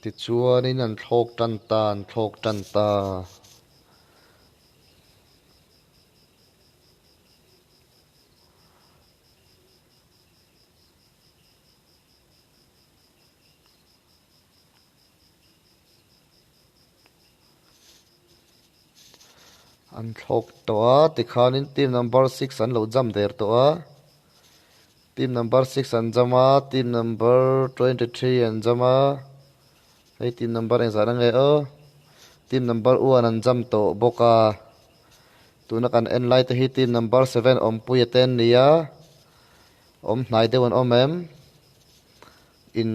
ti chuan in an thlawk tan ta an thlawk tawh ti khanin team number 6 an lo jam der tawh team number 6 an jama team number 23 an jama hei team number en zara nge o team number 1 an jam to boka tuna kan en lai te hi team number 7 om puyaten nia om hnai dewan omem in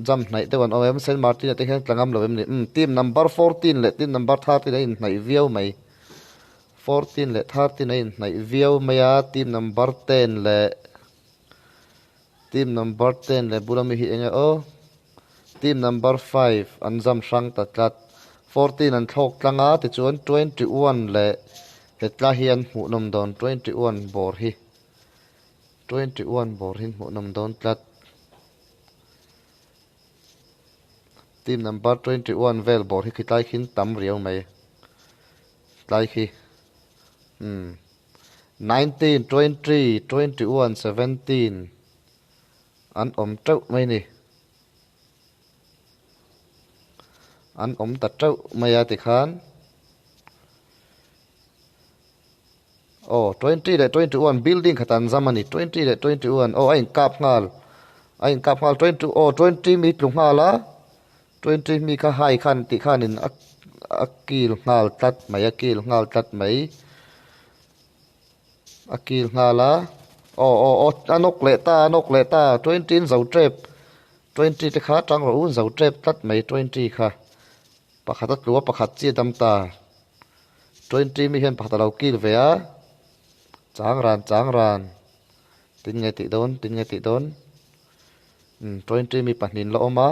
jam hnai dewan omem Saint Martin te hen tlangam lovem ni team number 14 le team number 30 in hnai viau mai 14 le 30 in hnai viau maya team number 10 le team number 10 le bulami hi enga o team number 5 an jam sang tatlat 14 an thok tlanga ti chuan 21 le hetla hian hmu nom don 21 bor hi 21 bor hin hmu nom don tlat team number 21 vel bor hi khitlai khin tam riau mai tlai khi 19 23 21 17 an om trâu mai ni an om ta trâu mai a ti khan 20 le 21 building khatan zamani 20 le 21 ain kap ngal 20 mi tlung ngala 20 mi kha hai khan ti khanin akil ngal tat mai akil ngal tat mai akil ngala anok le ta 20 zau trep 20 te kha tang ro un zau trep tat mai 20 kha pakhat tlua pakhat chi dam ta 20 mi hen pakhat lo kil ve a chang ran tin nge ti don 20 mi pahnin lo oma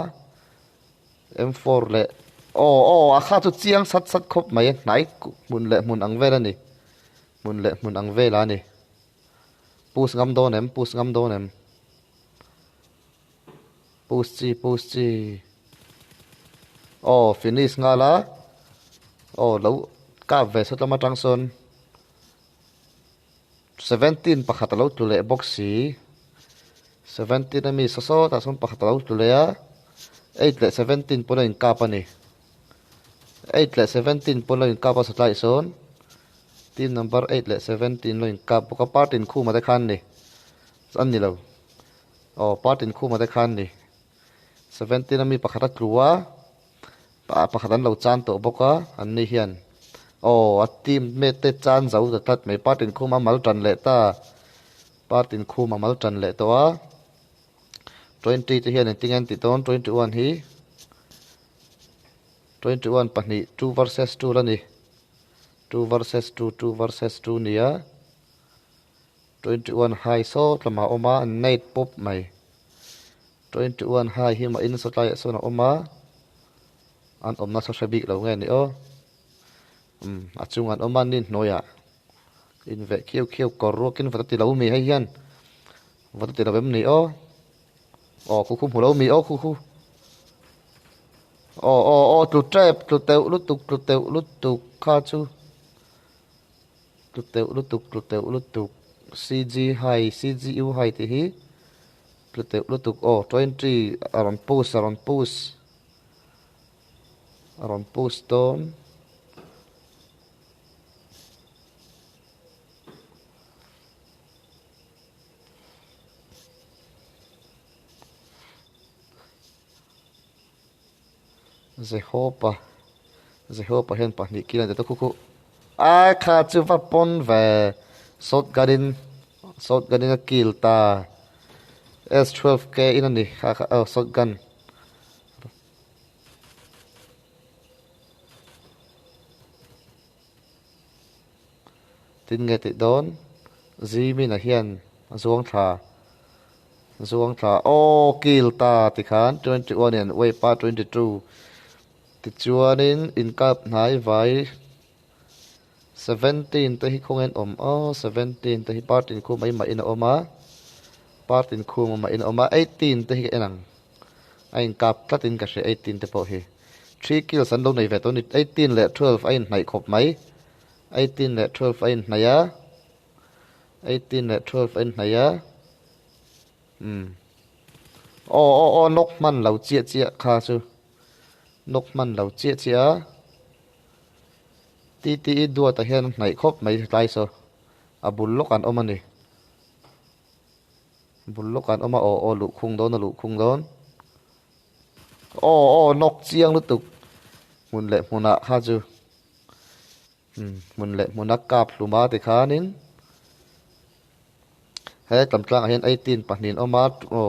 M4 le a kha tu chiang sat khop mai nai mun ang vela ni mun ang vela ni pus ngam donem pus chi finish ngala lo ka ve satlama tangson 17 pakhat lo tule boxi 17 ami so ta son pakhat lo tule a 8 le 17 pono in kapani 8 le 17 pono in kapa satlai son team number 8 le 17 lo in kap ka part in khu ma de khan ni an ni lo part in khu ma de khan ni 17 ami pakhat tluwa pakhat an lo chan to boka an ni hian a team me te chan zau ta tat mai part in khu ma mal tran le ta part in khu ma mal tran le to a 20 te hian tingan ti ton 21 hi 21 pahni 2 versus 2 la ni 2 versus 2 nia 21 high so tlama oma night pop mai 21 high hi ma in so tai so na oma an omna so sabik lo nge ni achung an oma nin noya in ve khiu korro kin vatati lo mi hai hian vatati lo bem ni khu lo mi khu tu trap tu teu lut tuk kha chu tu teu lut tuk CG high CGU high ti hi tu teu lut tuk 20 around post don Zehopa hen pahni kila de to khu kha chu va pon ve shotgun a kill ta S12K in ani kha shotgun tin nge ti don zimi na hian zuang tha kill ta ti khan 21 and way pa 22 ti chuanin in kap hnai vai 17 te hi khongen 17 te hi part in khu mai in oma part in khu ma in oma 18 te hi enang anh cặp tắt in cả sẽ 18 te po hi 3 kills an lo nei ve to ni 18 le 12 ain nai khop mai 18 le 12 ain naya 18 le 12 ain naya o nok man lo chia chia kha chu nok man lo chia chia ti dua ta hian nai khop mai tai so abul lok an omani bul lok an oma o lu khung don lu khung don o nok chiang lu tuk mun le muna kha chu mun le munak kap luma ti khanin he tam tlang hian 18 pahnin oma o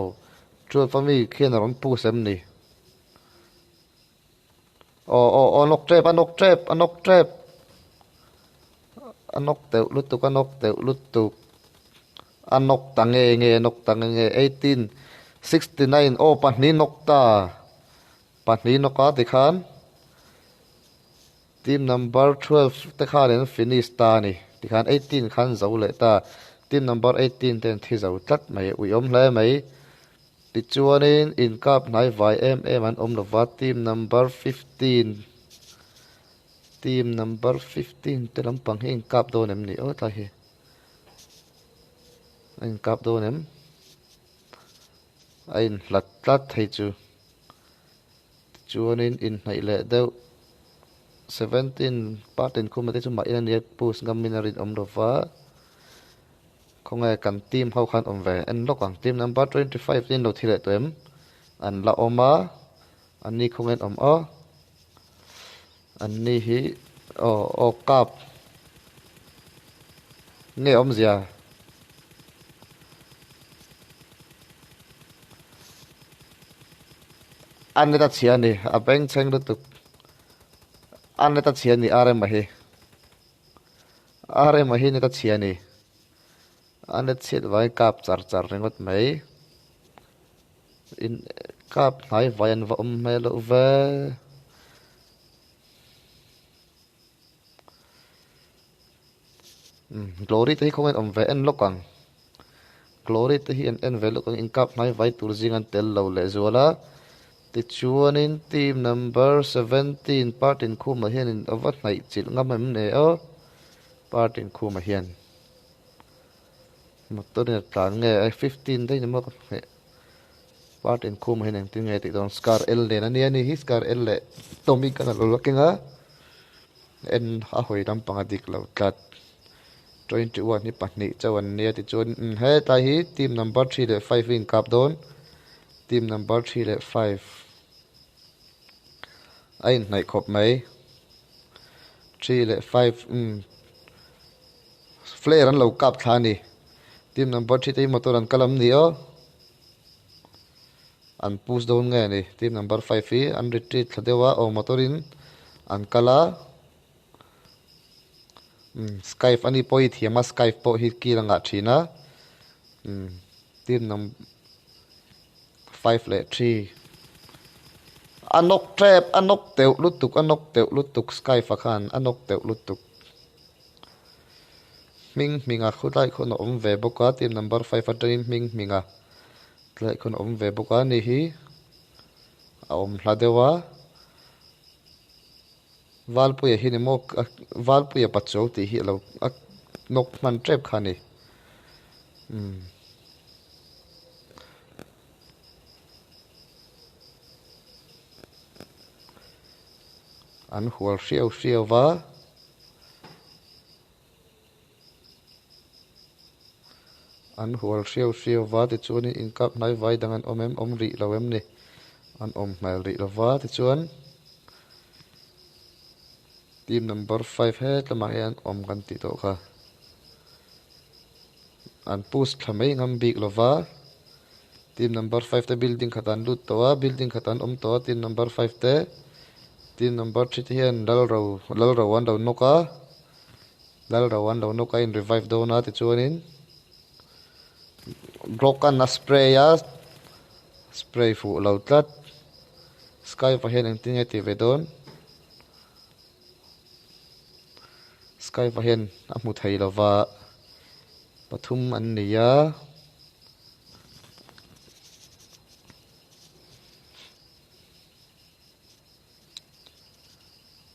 chu family khian ron pu sem ni o nok trep anok teu lutuk anok tange nge 18 69 o pahni nokta pahni noka ti khan team number 12 te khan en finish ta ni ti khan 18 khan zo le ta team number 18 ten thi zo tlat mai ui om hle mai ti chuanin in cup nai vai em an om lova team number 15 te lampang hi in cup do nem ni o ta hi in cup do nem ain lat thei chu chuanin in nai le deuh 17 patin khu mate chu mai na ni pus ngam minarin om lova không ai cần team hậu khăn om về anh lúc còn team number 25 tin đầu thi lệ tụi em anh là oma anh ni không anh om o anh ni hi o cặp nghe om gì à anh ấy ta chia ni à beng cheng được tục anh ấy ta chia ni are mahi ni ta chia ni anh ấy chết vài cặp char rengot mấy in cặp này vài anh vọng mấy lỗ về glory thì không anh về anh lúc càng glory thì anh về lúc càng in cặp này vài tour riêng anh tel lâu lệ rồi là thì chuan in team number 17 part in khu mà hiền in over này chỉ ngắm em này part in khu mà hiền một tôi này tán nghe 15 đấy nhưng mà part in khu mà hiền tiếng nghe thì don scar l này nè ni his scar l lệ tommy cái nào lo kinh á en ha hồi đam pang adik lo kat 21 ni patni chawan ne ti chon he ta hi team number 3 le 5 in cup don team number 3 le 5 ai nai khop mai 3 le 5 flare an lo cup thani team number 3 te motor an kalam ni o an push down nge ni team number 5 hi an retreat thadewa o motorin an kala skype ani poi thiama skype po hi ki langa thina team number 5 le 3 anok trap anok teu lutuk skype khan anok teu lutuk minga khulai khon om ve boka team number 5 atrin minga tlai khon om ve boka ni hi om hladewa valpuya hi ni mok valpuya pacho ti hi lo nok man trap khani an hual hriau wa an hual hriau wa ti chuan in kap nai vai dangan om ri lawem ni an om hmel ri lawa ti chuan team number 5 he tlama hian om kan ti to kha an push thamei ngam bik lova team number 5 te building khatan lut towa building khatan om to team number 5 te team number 3 te hian dal ro wan do noka in revive do na ti chuan in broken na spray fu lo tlat sky fa hian ang tinge ti ve don sky fa hian a mu thei lova pathum an niya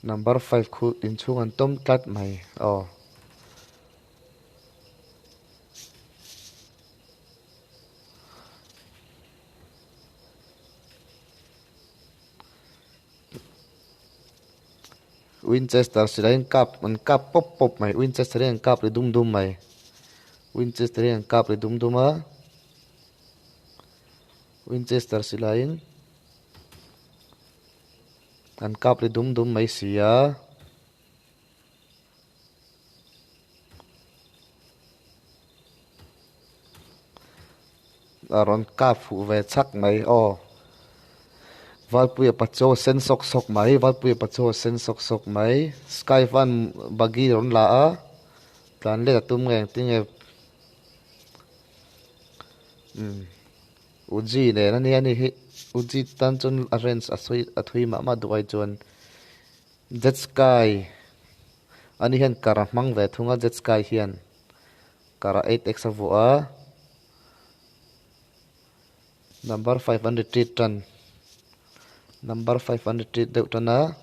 number 5 khu in chung an tom tlat mai Winchester sila in kap pop mai Winchester in kap le dum mai Winchester in kap le dum a Winchester sila in an kap le dum mai sia aron kap fu ve chak mai Valpuya pacho sen sok mai Valpuya pacho sen sok mai Sky Van bagi ron la a plan le tum ngeng tinge uji ne na ni ani hi uji tan chun arrange athui ma duai chon Jet Sky ani hen kara mang ve thunga Jet Sky hian kara 8x avu a number 500 tan number 500 deuh tana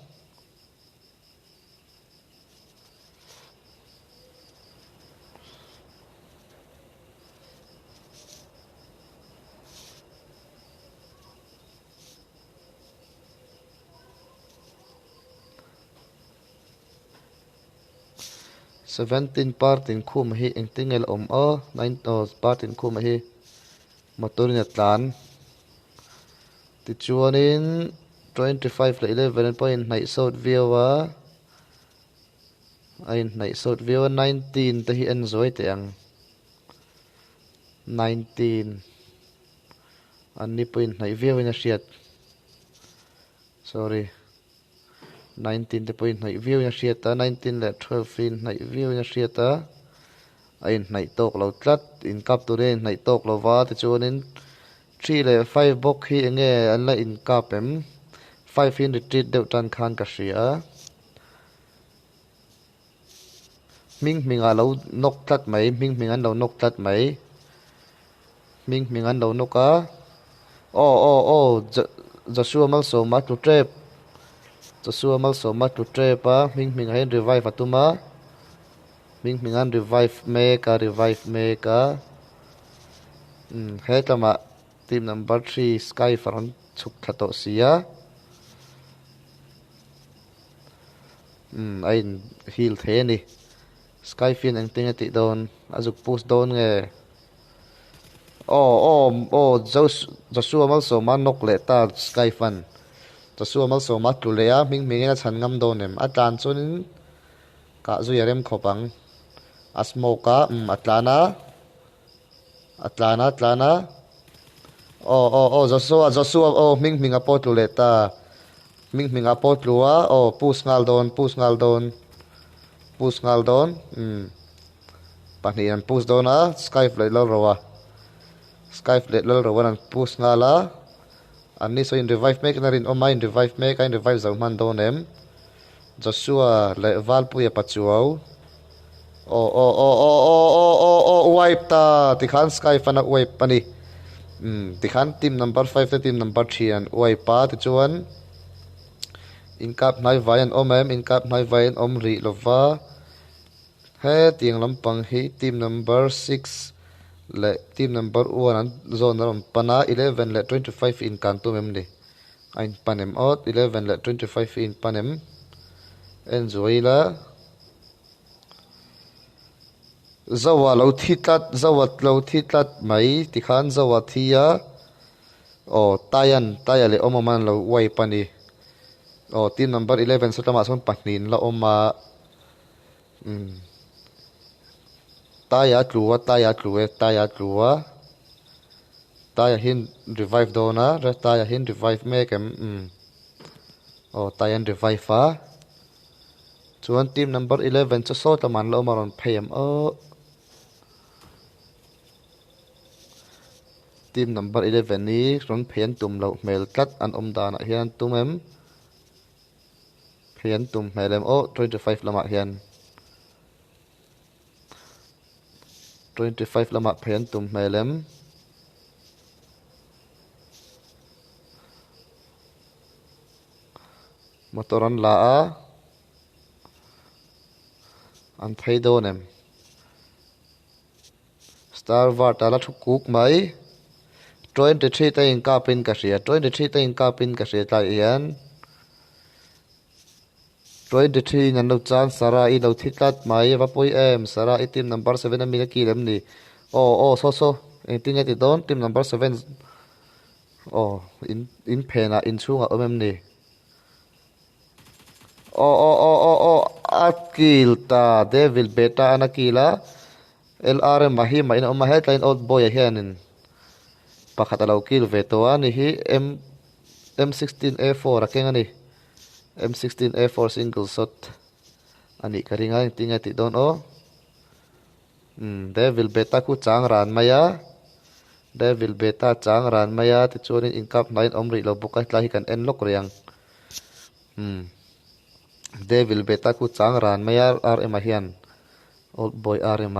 Seventeen partin khu ma hi engtingel nine partin khu ma hi motorin atlan ti chuanin 25 le 11 point nai sot viewa ai nai sot viewa 19 te hi en zoi te ang 19 ani point nai viewa na shiat sorry 19 te point nai view na shiata 19 le 12 in nai view na shiata ai nai tok lo tlat in kap tu ren nai tok lo wa te chuanin 3 le 5 box hi enge an la in kapem 5 in retreat deuh tan khan ka hria minga lo nok tlat mai ming an lo nok tlat mai ming an lo noka Joshua mal so ma tu trap Joshua mal so ma tu trap a ming hen revive atuma ming an revive me ka hetama team number 3 Sky Faron chuk thato sia ain heal the ni Sky fin ang tingati don azuk post don nge Joshua mal so ma nok le ta Sky fan Joshua mal so ma tu le a ming na chan ngam don em atlan chunin ka zu yarem khopang asmoka atlana Joshua ming a pot le ta ming a pot lua pus ngal don pahnian pus dona Sky flight lo rowa nan pus ngala anni so in revive make na rin my revive make in revive zo man donem Joshua le valpuya pachuau wipe ta tikhan Sky fana wipe pani tikhan team number 5 te team number 3 an wipe pa ti chuan incap nai vayan incap nai vayan ri lova he tiang lampang hi team number 6 le team number 1 an zone ron pana 11 le 25 in kan tu mem ni ain panem out 11 le 25 in panem enjoyla zawa lo thitlat mai tikhan zawa thia taya le omaman lo wai pani team number 11 sotama son pahnin la oma taya tluwa taya hin revive dona ra taya hin revive mekem taya revive fa chuan team number 11 cho so taman lo maron phem team number 11 ni ron phen tum lo mel kat an dana hian tumem phen tum melem 25 lama hian 25 lama phen tum melem motoran la a an thei don em star var ta la thu kuk mai 23 te in kapin ka ria 23 te in kapin ka ria tai hian 23 nan lo chan sara I lo thitlat mai va poi em sara I team number 7 ami na ki lem ni so en tinga ti don team number 7 in phena in chunga omem ni akil ta devil beta anakila LRM mahi mai na headline old boy hianin pakhat alo kil ve to ani hi M16A4 akenga ni M16A4 single shot ani karinga tinga ti don devil beta ku chang ran maya devil beta chang ran maya ti chuanin incap 9 omri lo bukai tla hi kan en lok riang devil beta ku chang ran maya RM hian old boy RM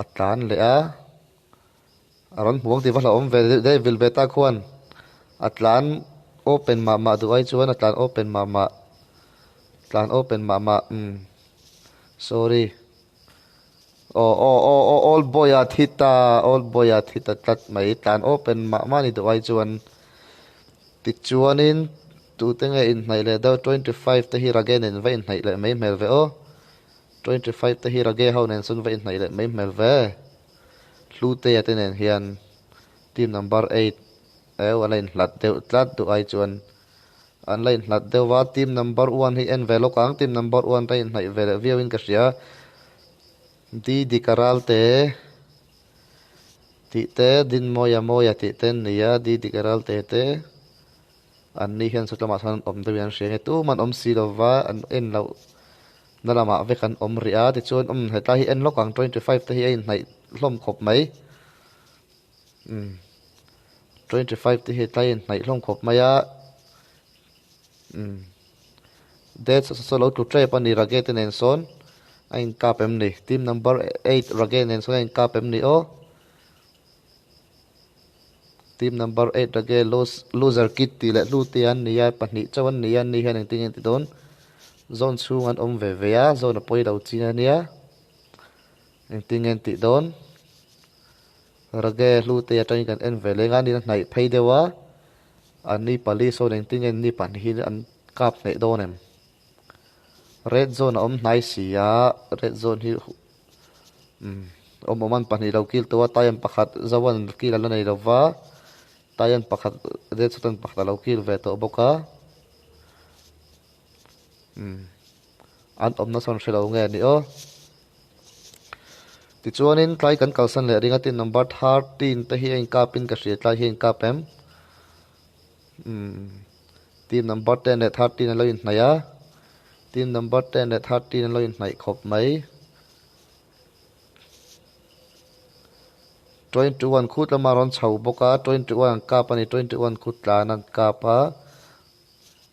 atlan le aron huang ti vala om ve devil beta khuan atlan open ma du ai chuan atlan open ma sorry all boy at hita tat mai tlan open ma ni du ai chuan ti chuanin tu tenga in hnai le do 25 te hi again in ve in hnai le mai mel ve 25 te hi rage ho nen sun ve in hnai le mai mel ve hlute ya tenen hian team number 8 alain hlat deuh tlat du ai chuan online hlat deuwa team number 1 hi en velo kang team number 1 te in hnai ve le viewin ka ria di karal te ti te din moya ti ten nia di karal te an ni hian sutlama san om de yan shenge tu man om si lova an en lo nalama ve kan om ria ti chuan heta hi en lokang 25 te hi in hnai hlom khop mai 25 te hi tai in hnai hlom khop maya det so lo tu tre pani rage te nen son ain kapem ni team number 8 rage nen son ain kapem ni team number 8 rage loser kit ti le lu ti an ni ya pani chawan ni an ni hian ting ti don zone chung an om ve ve a zone a poi lo chin ania ting ti don rage lu te atang kan en ve lenga ni nai phei dewa ani pali so nen ting ni pan hi an kap nei don em red zone om nai sia red zone hi oman pan hi lo kil to tayam pakhat zawan kil ala nei lova tayan pakhat red sutan pakhat lo kil ve to boka an om na son shelo nge ni ti chuanin tlai kan kalsan le ringa tin number 13 te hi in kapin ka hria tlai hi in kapem team number 10 le 13 lo in hnaya team number 10 le 13 lo in hnai khop mai 21 khut lama ron chho boka 21 kapani 21 khut tlan an kapa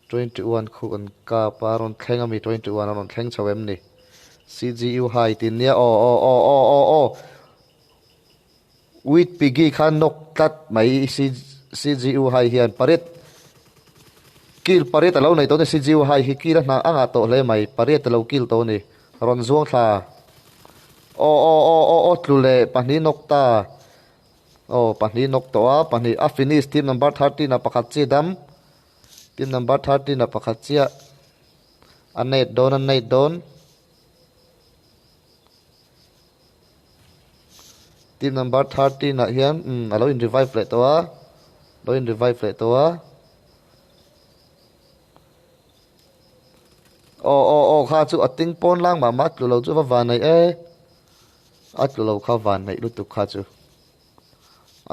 21 khu an kapa ron thleng ami 21 ron thleng chawem ni CGU hai tin nia wit pigi khan nok tat mai CGU hai hian paret kil paret alo nei to ne CGU hai hi kila na anga to le mai paret alo kil to ni ron zuang tha tlule pani nok ta pani nok to a pani a finish team number 13 na pakhat chi dam team number 13 na pakhat chia anei don team number 13 na hian alo in revive le to a kha chu ating pon lang ma mat lo chu va nei at lo kha van nei lu tu kha chu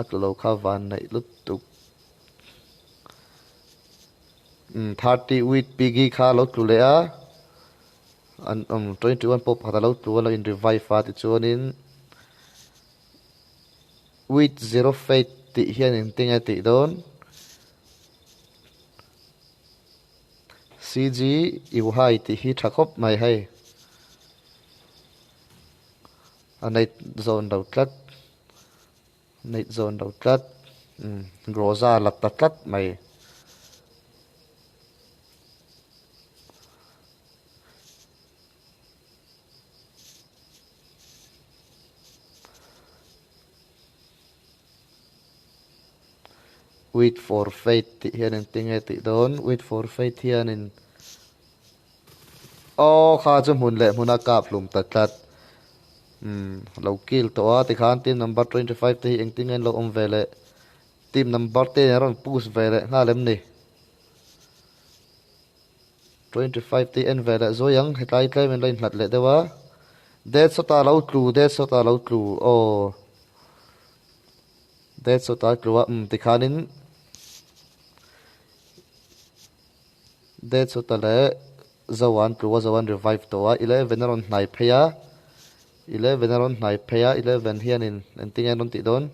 at lo kha van nei lu tu 30 with pigi kha lo tu le a an 21 pop hata lo tu lo in revive fa ti chuanin with 0 fate ti hian in tinga ti don CG iu hai ti hi thakop mai hai anei zone do tlat groza lat ต tlat mai wait for fate ti hian in tinge ti don wait for fate hian in kha chu mun le muna kap lum ta tlat lo kil to a ti khan team number 25 te eng tingen lo om vele team number 10 ron push vele nga lem ni 25 te en vele zo yang hetlai tlai men lain hlat le dewa det sota lo tlu det sota tlu ti khanin det sota le zawan tlu zawan revive to a 11 ron hnai pheya 11 ron hnai pheya 11 hian in tingen ron ti don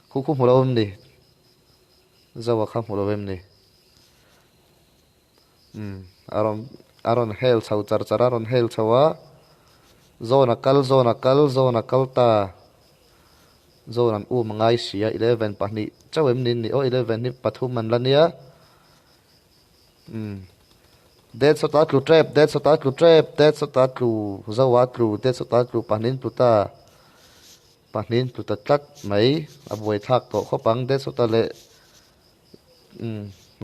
khu mulawm ni zawa kha mulawem ni aron hel chau char aron hel chawa zona kal ta zona u mangai sia 11 pahni chawem nin ni 11 ni pathum man lania det sota tlu trap det sota tlu zawa tlu det sota tlu pahnin pluta tlat mai aboi thak to khopang det sota le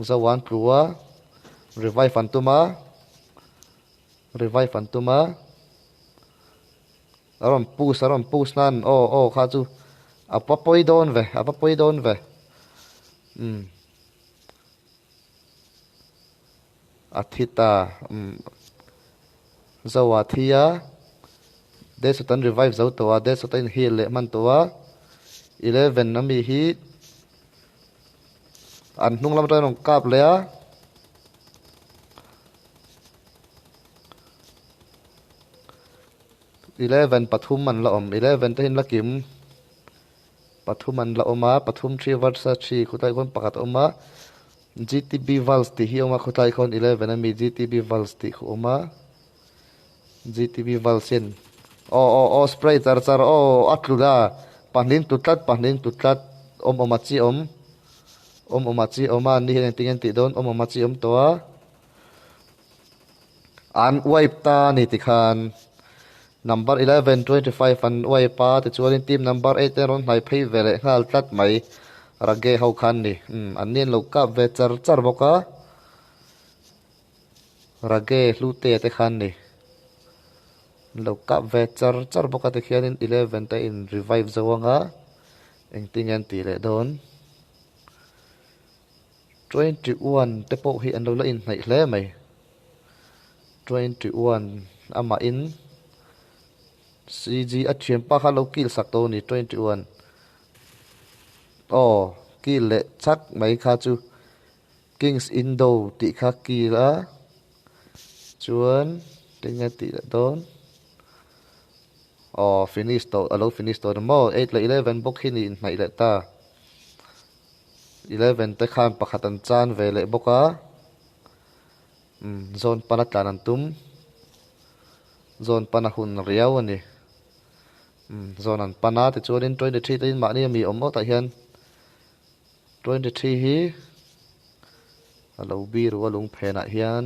zawan tluwa revive antuma aron push nan kha chu apapoi don ve athita zawa thia de sotan revive zo to de sotan heal le man to 11 nami hi an hnung lam ron kap le a 11 pathum man la om 11 te hin lakim pathum man la oma pathum 3 versa 3 khutai kon pakat oma GTB vals ti hi oma khutai kon 11 ami GTB vals ti khu oma GTB valsin spray char atlula pahnin tutlat omachi oma ni hen tingen ti don omachi towa an wipe ta ni ti khan number 11 25 an wipe te chuan team number 8 ron hnai phei vele ngal tlat mai rage ho khan ni an nen lo ka ve char boka rage hlute te khan ni lo ka ve char boka te khianin 11 te in revive zawanga eng tingen ti le don 21 te po hi an lo la in hnai hle mai 21 ama in CG athiam pa kha lo kil sak to ni 21 kil le chak mai kha chu Kings Indo ti kha kila chuan tinga ti la don finish to mo 8 le 11 bok hi ni hnai le ta 11 te khan pakhatan chan ve le boka zone panatlan antum zone panahun riaw ani zone an pana te chuanin 23 te in ma ni mi omo ta hian 23 hi alo bi ru lung phena hian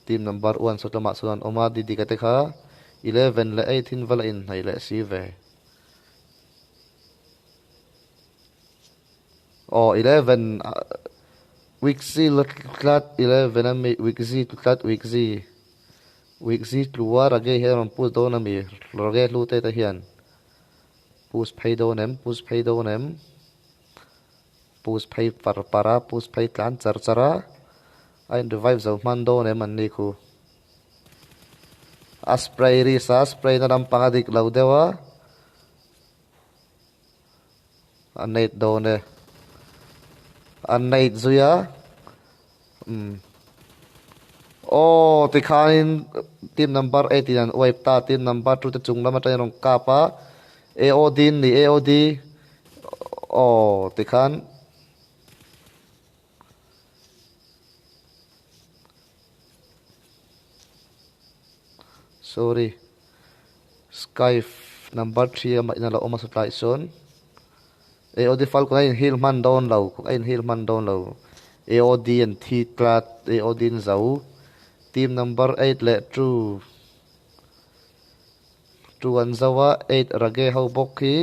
team number 1 sotama suan oma di ka te kha 11 le 18 vala in hnai le si ve 11 wixi lat 11 ami wixi lat wixi tluwa rage hian pus do na mi rage lu te hian pus phei do nem pus phei para pus phei tlan chara ain revive zo man do nem an ni khu spray na ram pangadik lo dewa aneit do ne aneit zuya ti khanin team number 18 an wipe ta team number 2 te chung lama tai rong kapa AOD ni AOD ti khan sorry sky number 3 ama ina la oma supply son AOD fal ko in heal man down low AOD and T clat AOD in zau team number 8 le true an zawa 8 rage ho bokhi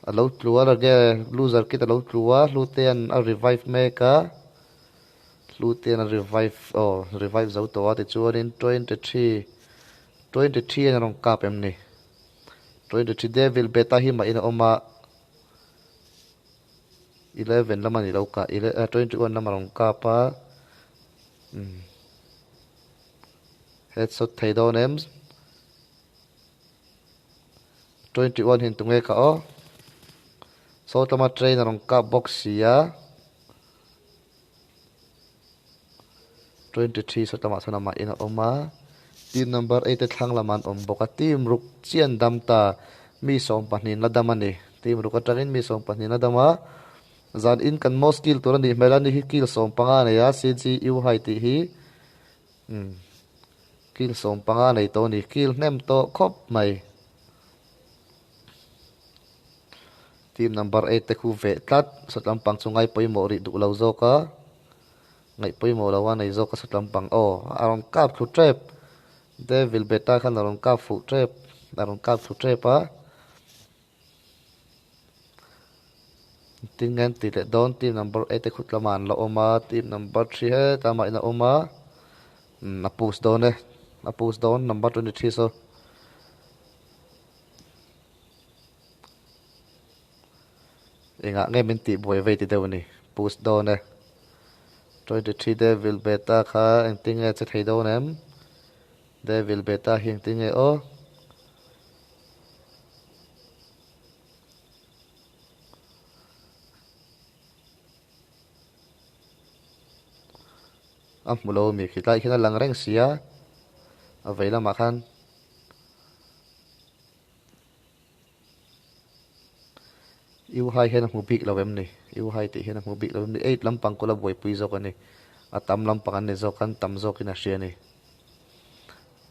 alo tlua la ge loser kit alo tlua luten a revive meka luten a revive revive zo to ati chuan in 23 an rong kap em ni 23 devil beta hi ma in oma 11 lama ni lo ka 21 lama rong kapa headshot thei don em 21 hin tunge ka o so tama train rong ka box sia 23 so tama sona ma ina oma team number 8 te thlang laman om boka team ruk chian damta mi som pahnin la damani team ruk atangin mi som pahnin la dama zan in kan most kill to ni melani hi kill som panga ne ya cg u hai ti hi kill som panga nei to ni kill nem to khop mai team number 8 te khu ve tlat sotlam pang chungai poimo ri du lo zo ka ngai poimo lawa nei zo ka sotlam pang arong kap thu trap devil beta khan arong kap fu trap arong kap thu trap a tingen ti le don team number 8 te khutlaman la oma team number 3 he tama ina oma apus don number 23 so inga nge min ti boy ve ti deu ni push don ne 23 devil beta kha engting e che thei don em devil beta hing ting e o mulo mi khitai khina lang reng sia aveila ma khan iu hai hen mu big lawem ni iu hai ti hen mu big lawem ni 8 lampang ko la boy pui zo ka ni atam lampang an ne zo kan tam zo kina sia ni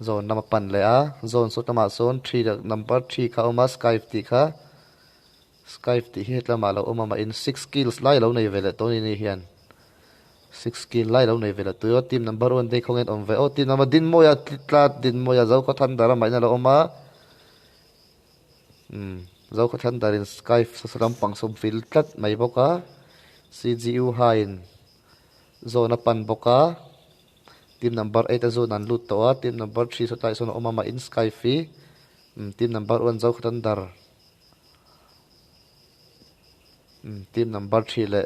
zone number pan le a zone so tama zone 3 da number 3 kha oma skype ti hi tla ma lo oma ma in 6 kills lai lo nei vele to ni hian 6 kill lai lo nei vele tu yo team number 1 de khongen om ve team number din moya tlat din moya zo ko than dara mai na lo oma zo ko than darin skype so ram pang som fil tlat mai boka cgu hain zone pan boka team number 8 zone an lut to team number 3 so tai so oma ma in skype fi team number 1 zo ko than dar team number 3 le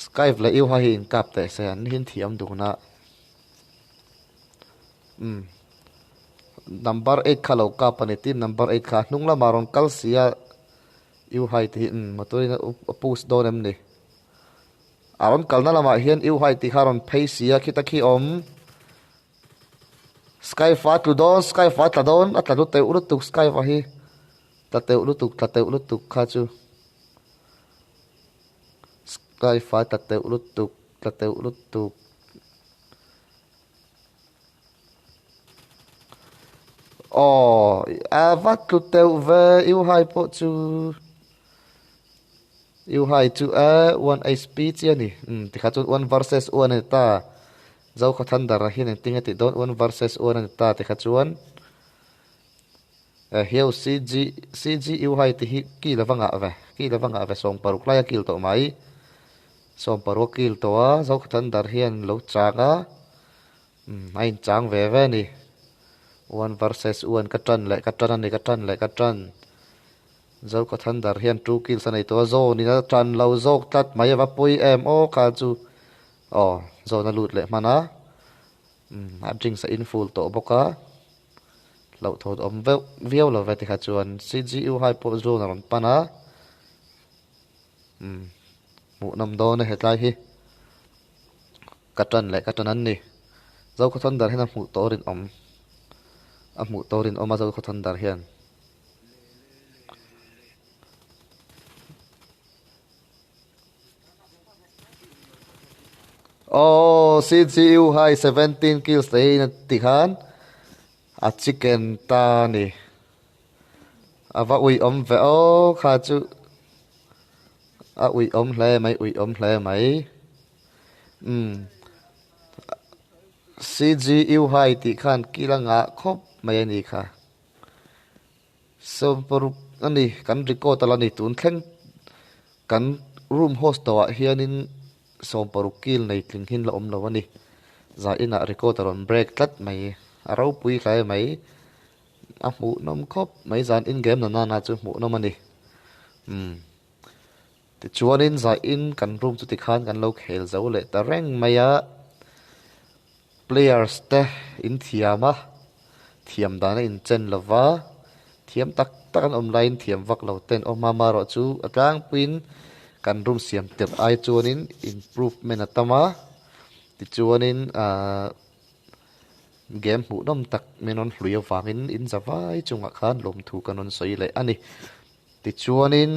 skype le iu ha hin kap te se an hin thiam du na number 8 khalo kap ani team number 8 kha nung la maron kal sia iu hai ti motori na post don em ni aron kalna lama hian iu hai ti kharon phei sia khita khi om skype fa tu don skype fa ta don atla lu te uru tu skype hi ta te ulu tu kha chu sky fa ta te ulu tu va tu te ve iu hai po chu iu hai chu 1 hp chi ani ti kha chu 1 versus 1 ani ta zau kha than dar hin ang tinga ti don 1 versus 1 ani ta ti kha chuan hiu cg iu hai ti hi ki lawanga ve song paruk lai kil to mai som paruk kil to a zau kha than dar hian lo changa ain chang ve ve ni 1 versus 1 ka tran zau ka than dar hian 2 kills anei to zo ni na tran lo zok tat mai wa pui em kha chu zo na lut le mana a ding sa in full to boka lo thod om ve viau lo ve ti kha chuan cgu hai po zo na ron pana mu nam do na hetlai hi ka tran an ni zau ka than dar hian mu to rin om mu to rin oma zau ka than dar hian CGU hai 17 kills đấy na tikhan a chicken ta ni ava ui ve kha chu a ui hle mai CGU hai tikhan kilanga khop mai ani kha som paru ani kan record ala ni tun thleng kan room host to hianin som parukil nei tling hin la om lo ani za ina recorder on break tlat mai aro pui khai mai a mu nom khop mai zan in game na na chu mu nom ani ti chuanin za in kan room chu ti khan kan lo khel zo le ta reng maya players te in thiama thiam dana in chen lova thiam tak tak an online thiam vak lo ten o mama ro chu atlang pin kan room siam tir ai chuanin improvement atama ti chuanin game mu nom tak menon hluya wangin in zawai chunga khan lom thu kanon soi le ani ti chuanin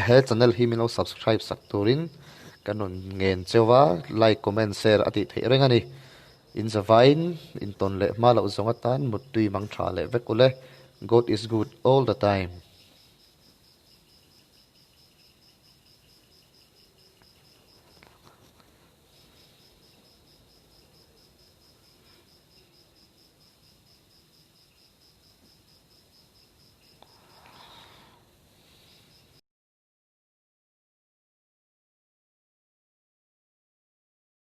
he channel hi mino subscribe sak turin kanon ngen chewa like comment share ati thei reng ani in zavain in ton le ma lo zonga tan mut tui mang tha le vekule god is good all the time